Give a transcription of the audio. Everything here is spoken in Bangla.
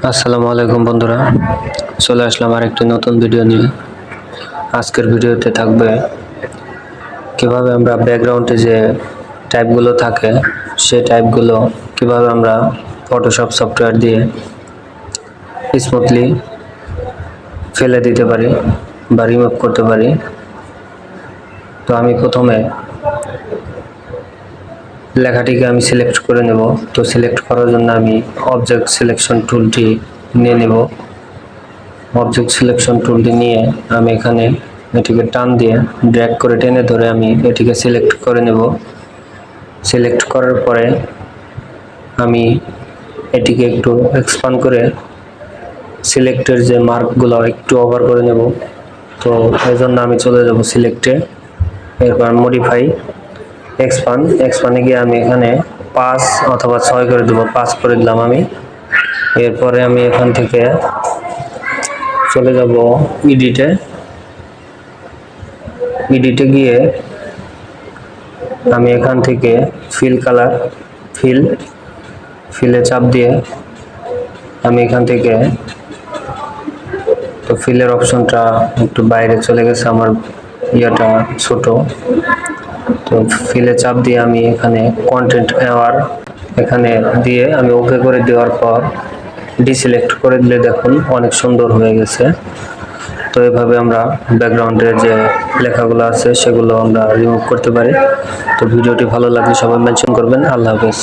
আসসালামু আলাইকুম বন্ধুরা, চলে আসলাম আরেকটি নতুন ভিডিও নিয়ে। আজকের ভিডিওতে থাকবে কিভাবে আমরা ব্যাকগ্রাউন্ডে যে টাইপগুলো থাকে সেই টাইপগুলো কিভাবে আমরা ফটোশপ সফটওয়্যার দিয়ে স্মুথলি ফেলে দিতে পারি বা রিমুভ করতে পারি। তো আমি প্রথমে লেখাটিকে আমি সিলেক্ট করে নেব। তো সিলেক্ট করার জন্য আমি অবজেক্ট সিলেকশন টুলটি নিয়ে নেব। অবজেক্ট সিলেকশন টুলটি নিয়ে আমি এখানে এটিকে টান দিয়ে ড্র্যাগ করে টেনে ধরে আমি এটিকে সিলেক্ট করে নেব। সিলেক্ট করার পরে আমি এটিকে একটু এক্সপান্ড করে সিলেক্টের যে মার্কগুলো একটু ওভার করে নেব। তো এই জন্য আমি চলে যাব সিলেক্টে, এরপর মডিফাই, এক্সপান্ডে গিয়ে আমি এখানে 5 অথবা 6 করে দেবো। 5 করে দিলাম আমি। এরপরে আমি এখান থেকে চলে যাব এডিটে গিয়ে আমি এখান থেকে ফিলে চাপ দিয়ে আমি এখান থেকে, তো ফিলের অপশনটা একটু বাইরে চলে গেছে, আমার ইয়েটা ছোট। তো ফিলে চাপ দিয়ে আমি এখানে কন্টেন্ট এওয়ার এখানে দিয়ে আমি ওকে করে দেওয়ার পর ডিসিলেক্ট করে দিলে দেখুন অনেক সুন্দর হয়ে গেছে। তো এভাবে আমরা ব্যাকগ্রাউন্ডের যে লেখাগুলো আছে সেগুলো আমরা রিমুভ করতে পারি। তো ভিডিওটি ভালো লাগলে সবাই মেনশন করবেন। আল্লাহ হাফেজ।